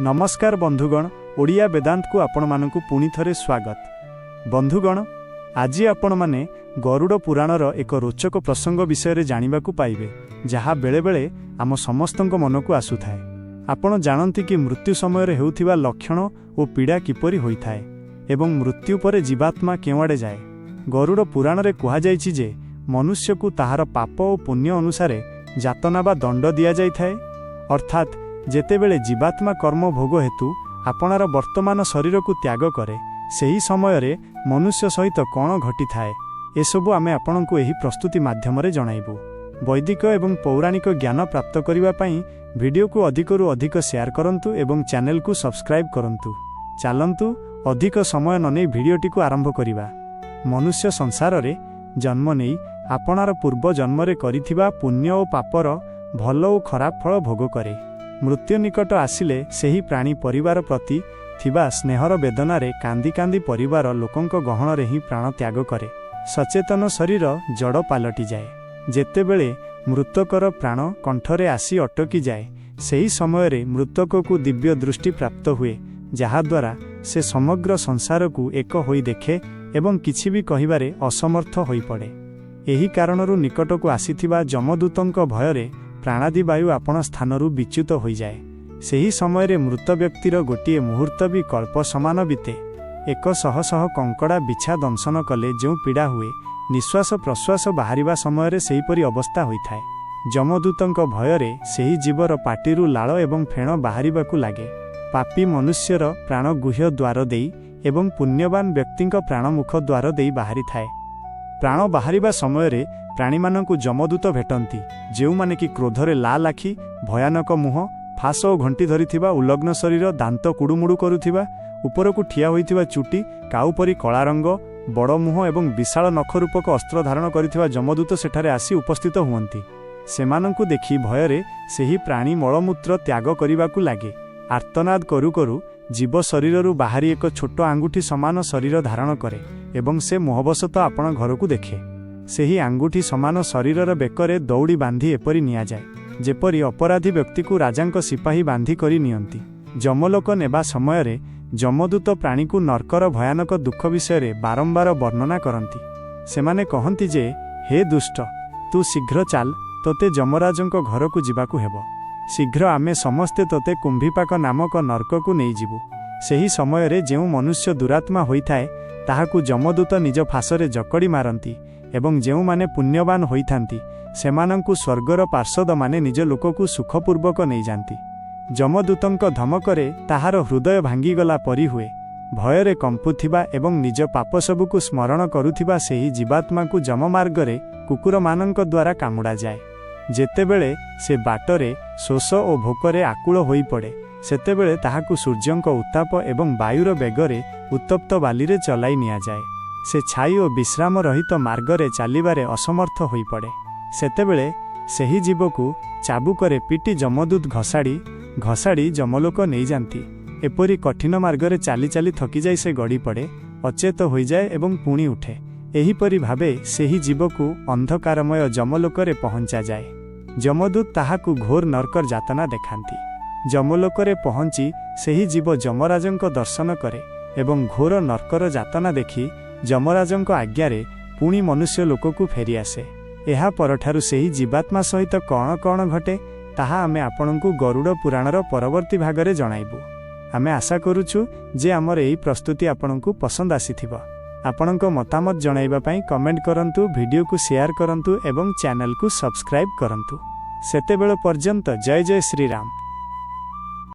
नमस्कार बंधुगण, ओडिया वेदांत को आपण मानकु पुणी थरे स्वागत। बंधुगण, आज आपण माने गरुड़ पुराणर एक रोचक प्रसंग विषय रे जानिबा को पाइबे, जहा बेले बेले आम समस्तंक मन को आसुथाए। आपण जानती कि मृत्यु समय रे हेउथिबा लक्षण और पीड़ा किपरि होइथाए एवं मृत्यु परे जीवात्मा केवाड़े जाए। गरुड़ पुराण रे कहा जाइछि जे मनुष्य को ताहार पाप और पुण्य अनुसारे जातना बा दंड दिया जाइथाए। अर्थात जेतेबेले जीवात्मा कर्म भोग हेतु आपणार वर्तमान शरीर को त्याग करे, सही समय रे मनुष्य सहित कौन घटी थाए एसबु आमे आपनकु एही प्रस्तुति माध्यम रे जणाइबु। वैदिक एवं पौराणिक ज्ञान प्राप्त करिबा पई वीडियो को अधिकरु अधिक शेयर करंतु एवं चैनल को सब्सक्राइब करंतु। चालंतु अधिक समय न नै भिडियोटी को आरंभ करिबा। मनुष्य संसार रे जन्म नै आपणार पूर्व जन्म रे करिथिबा पुण्य और पापर भल और खराब फल भोग करे। मृत्यु निकट आसिले सेही प्राणी परिवार प्रति थिबा स्नेहर वेदना रे कांदी कांदी परिवार लोकंक गहन रे ही प्राण त्याग करे। सचेतन शरीर जड़ पालटी जाए। जेतेबेले मृतकर प्राण कंठरे आसी अटकी जाए, सेही समय रे मृतक को दिव्य दृष्टि प्राप्त हुए, जहा द्वारा से समग्र संसार को एक होई देखे एवं किछि भी कहिबारे असमर्थ होई पड़े। एही कारणरू निकट को आसीथिबा जमदूतंक भयरे प्राणादि वायु आपण स्थानरू विच्युत होई जाए। सेही समय रे मृत व्यक्तिर गोटिए मुहूर्त भी कल्प समान बीते। एक शह शह कंकड़ा बिछा दंशन कले जो पीड़ा हुए, निश्वास प्रश्वास बाहरिबा समय रे सेहीपरि अवस्था होइथाए। जमदूतंक भयरे सेही जीवर पाटिरू लाळ एवं फेण बाहरिबाकू लागे। पापी मनुष्यर प्राण गुह्य द्वार देई एवं पुण्यवान व्यक्तिंक प्राण मुख द्वार देई बाहरी थाए। प्राण बाहरिबा समय रे प्राणी मानकु जमदूत भेटंती, जेउ माने कि क्रोधरे लाल आखि, भयानक मुह, फास और घंटी धरिथिबा उलग्न शरीर, दांत कुडुमुडु करुथिबा, उपरकु ठिया होइथिबा चुटी, काउपरी कला रंग, बड़ मुह एवं विशाल नख रूपक अस्त्र धारण करिथिबा जमदूत सेठारे आसी उपस्थित हुअंती। सेमानंकु देखि भयरे सेही प्राणी मलमूत्र त्याग करिबाकू लागे। आर्तनाद करू करू जीव शरीररू बाहरी एक छोट आंगुठी समान शरीर धारण करे एवं से मोहबशत आपण घरकू देखे। सेही आंगुठी समान शरीरर बेकरे दौड़ी बांधी एपरी निया जाए, जेपरी अपराधी व्यक्ति को राजांक सिपाही बांधी करी नियंती। जमलोक नेबा समय रे जमदूत प्राणी को नरकर भयानक दुख विषय बारंबार वर्णना करती। सेमाने कहती जे, हे दुष्ट, तू शीघ्र चाल, तोते जमराजंक घर को जीवाकू हेबो। शीघ्र आमे समस्ते तोते कुंभीपाक नामक नरक को नहीं जीवु। सेही समय रे जेउ मनुष्य दुरात्मा होइथाए, ताहाकू जमदूत निज फासरे जकड़ी मारती एवं जेउ माने पुण्यवान होइथांती, सेमानंकु स्वर्गर पार्षद माने निज लोककू सुखपूर्वक नहीं जांती। जमदूतंक धमकरे ताहार हृदय भांगीगला परी हुए। भयरे कंपुथिबा एवं निज पाप सबुकू स्मरण करुथिबा सेही जीवात्मा को जम मार्गरे कुकुर मानंक द्वारा कामुड़ा जाए। जेतेबेले से बाटरे शोष और भोकरे आकुल होई पड़े, सेतेबेले ताहाकू सूर्यंक उत्ताप एवं वायुर बेगरे उत्तप्त बालीरे चलाई निया जाए। से छाई और विश्राम रहित मार्गरे चालिबारे असमर्थ होई पड़े। सेतेबेले सेही जीवकू चाबुकरे पिटी जमदूत घसाड़ी घसाड़ी जमलोक नहीं जाती। एपरी कठिन मार्गरे चाली चाली थकी जाए से गड़ी पड़े, अचेत होई जाए एवं पुणी उठे। एहीपरि भावे सेही जीवकू अंधकारमय जमलोकरे पहुंचा जाए। जमदूत ताहाकू घोर नरकर जातना देखांती। जमलोकरे पहुंची सेही जीव जमराजंक दर्शन करे एवं घोर नरकर जातना देखी जमराजंक आज्ञारे पुणी मनुष्य लोककू फेरी आसे। एहा परठारु सेही जीवात्मा सहित कौन कौन घटे, ताहा आमे आपणकू गरुड़ पुराणर परवर्ती भागरे जणाइबु। आमे आशा करूछु जे आमर एही प्रस्तुति आपणकू पसंद आसीथिबो। आपणक मतामत जणाइबा पई कमेंट करंतु, वीडियो को शेयर करंतु एवं चैनल को सब्सक्राइब करंतु। सेतेबेल पर्यंत जय जय श्री राम।